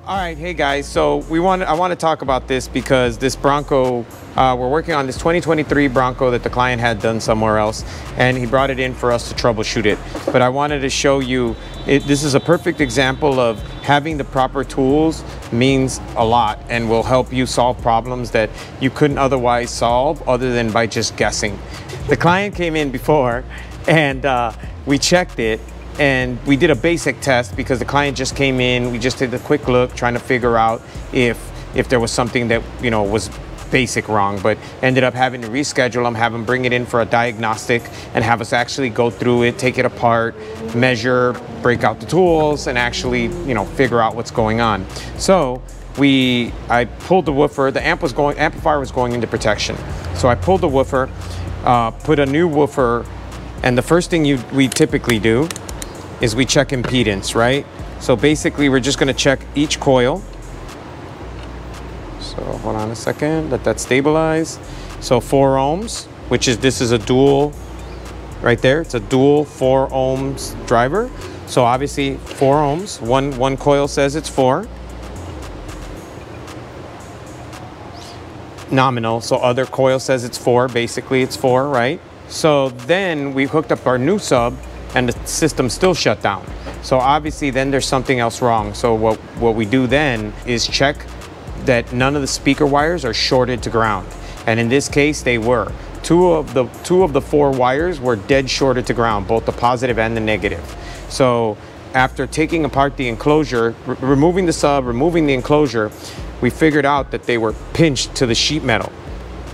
All right, hey guys, so I want to talk about this because this Bronco, we're working on this 2023 Bronco that the client had done somewhere else, and he brought it in for us to troubleshoot it. But I wanted to show you, this is a perfect example of having the proper tools means a lot and will help you solve problems that you couldn't otherwise solve other than by just guessing. The client came in before and we checked it. And we did a basic test because the client just came in. We just did a quick look trying to figure out if there was something that, you know, was basic wrong, but ended up having to reschedule them, have them bring it in for a diagnostic and have us actually go through it, take it apart, measure, break out the tools, and actually, you know, figure out what's going on. So I pulled the woofer. The amplifier was going into protection. So I pulled the woofer, put a new woofer, and the first thing we typically do is we check impedance, right? So basically we're just gonna check each coil. So hold on a second, let that stabilize. So 4 ohms, which is, this is a dual, right there, it's a dual 4 ohms driver. So obviously 4 ohms, one coil says it's 4. Nominal, so other coil says it's 4, basically it's 4, right? So then we hooked up our new sub and the system still shut down. So obviously then there's something else wrong. So what we do then is check that none of the speaker wires are shorted to ground. And in this case, they were. Two of the 4 wires were dead shorted to ground, both the positive and the negative. So after taking apart the enclosure, removing the sub, removing the enclosure, we figured out that they were pinched to the sheet metal.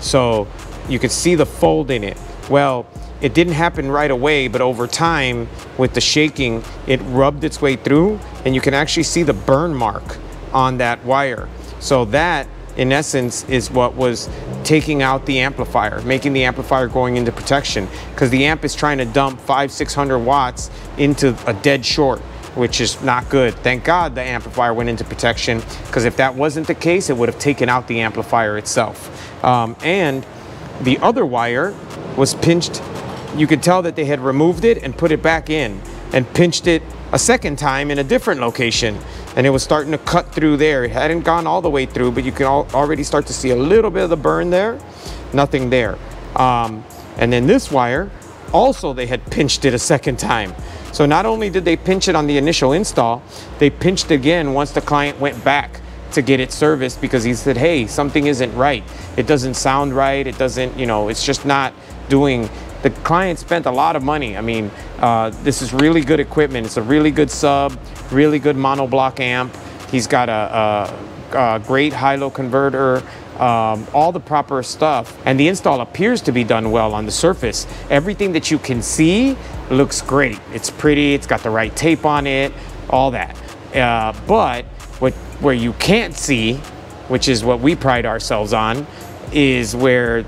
So you could see the fold in it. Well, it didn't happen right away, but over time, with the shaking, it rubbed its way through, and you can actually see the burn mark on that wire. So that, in essence, is what was taking out the amplifier, making the amplifier going into protection, because the amp is trying to dump 500-600 watts into a dead short, which is not good. Thank God the amplifier went into protection, because if that wasn't the case, it would have taken out the amplifier itself. And the other wire was pinched. You could tell that they had removed it and put it back in and pinched it a second time in a different location, and it was starting to cut through there. It hadn't gone all the way through, but you can already start to see a little bit of the burn there. Nothing there. And then this wire, also they had pinched it a second time. So not only did they pinch it on the initial install, they pinched again once the client went back to get it serviced, because he said, hey, something isn't right. It doesn't sound right. It doesn't, you know, it's just not doing. The client spent a lot of money. I mean, this is really good equipment. It's a really good sub, really good monoblock amp. He's got a great high-low converter, all the proper stuff. And the install appears to be done well on the surface. Everything that you can see looks great. It's pretty, it's got the right tape on it, all that. But where you can't see, which is what we pride ourselves on, is where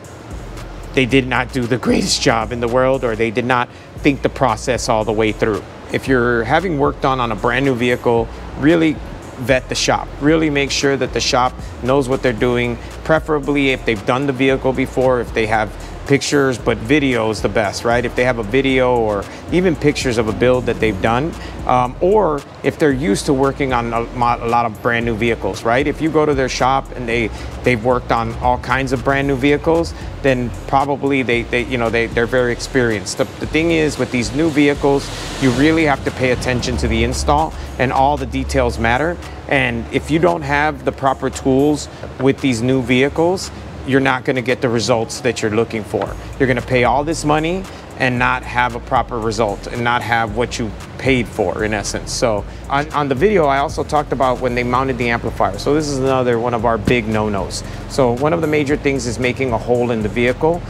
they did not do the greatest job in the world, or they did not think the process all the way through. If you're having work done on a brand new vehicle, really vet the shop. Really make sure that the shop knows what they're doing, preferably if they've done the vehicle before, if they have pictures, but video is the best, right? If they have a video or even pictures of a build that they've done, or if they're used to working on a lot of brand new vehicles, right? If you go to their shop and they've worked on all kinds of brand new vehicles, then probably they're very experienced. The thing is, with these new vehicles, you really have to pay attention to the install, and all the details matter. And if you don't have the proper tools with these new vehicles, you're not going to get the results that you're looking for. You're going to pay all this money and not have a proper result and not have what you paid for, in essence. So on the video, I also talked about when they mounted the amplifier. So this is another one of our big no-nos. So one of the major things is making a hole in the vehicle.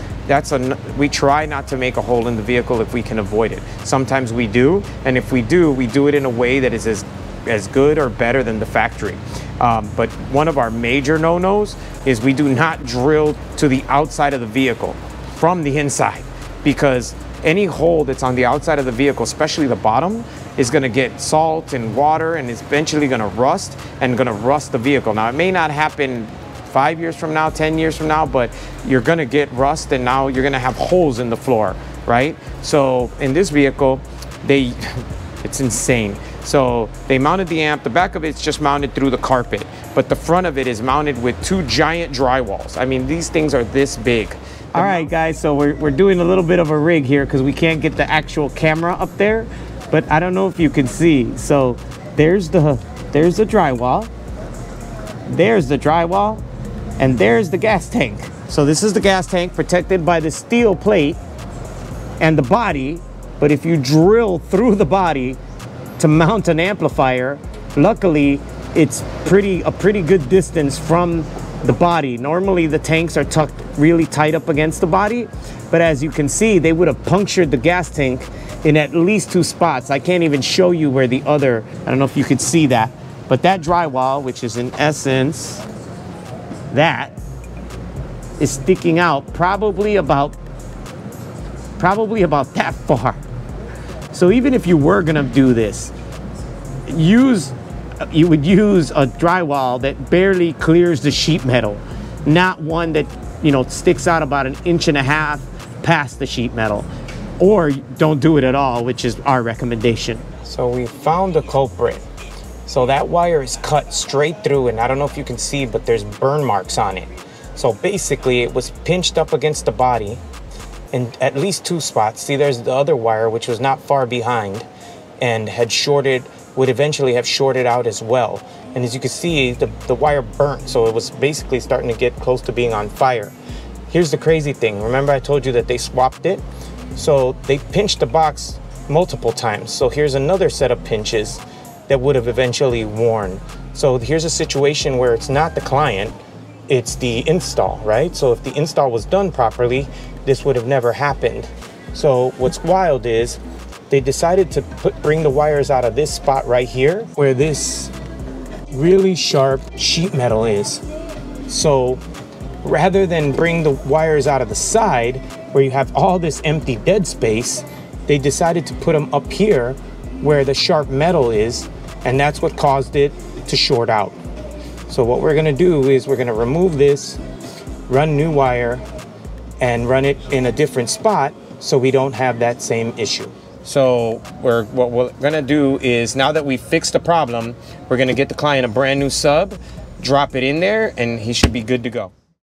We try not to make a hole in the vehicle if we can avoid it. Sometimes we do, and if we do it in a way that is as good or better than the factory. But one of our major no-nos is we do not drill to the outside of the vehicle from the inside, because any hole that's on the outside of the vehicle, especially the bottom, is going to get salt and water, and it's eventually going to rust and going to rust the vehicle. Now, it may not happen 5 years from now, 10 years from now, but you're going to get rust, and now you're going to have holes in the floor, right? So in this vehicle, it's insane. So they mounted the amp. The back of it's just mounted through the carpet, but the front of it is mounted with 2 giant drywalls. I mean, these things are this big. All right, guys, so we're doing a little bit of a rig here because we can't get the actual camera up there, but I don't know if you can see. So there's the drywall, there's the drywall, and there's the gas tank. So this is the gas tank protected by the steel plate and the body, but if you drill through the body to mount an amplifier, luckily it's a pretty good distance from the body. Normally the tanks are tucked really tight up against the body, but as you can see, they would have punctured the gas tank in at least 2 spots. I can't even show you where the other, I don't know if you could see that, but that drywall, which is in essence that, is sticking out probably about that far. So even if you were gonna do this, you would use a drywall that barely clears the sheet metal, not one that, you know, sticks out about 1.5 inches past the sheet metal. Or don't do it at all, which is our recommendation. So we found the culprit. So that wire is cut straight through, and I don't know if you can see, but there's burn marks on it. So basically it was pinched up against the body in at least 2 spots. See, there's the other wire, which was not far behind and had shorted, would eventually have shorted out as well. And as you can see, the wire burnt. So it was basically starting to get close to being on fire. Here's the crazy thing. Remember I told you that they swapped it? So they pinched the box multiple times. So here's another set of pinches that would have eventually worn. So here's a situation where it's not the client, it's the install, right? So if the install was done properly, this would have never happened. So what's wild is they decided to bring the wires out of this spot right here where this really sharp sheet metal is. So rather than bring the wires out of the side where you have all this empty dead space, they decided to put them up here where the sharp metal is, and that's what caused it to short out. So what we're gonna do is we're gonna remove this, run new wire, and run it in a different spot so we don't have that same issue. So what we're gonna do is, now that we fixed the problem, we're gonna get the client a brand new sub, drop it in there, and he should be good to go.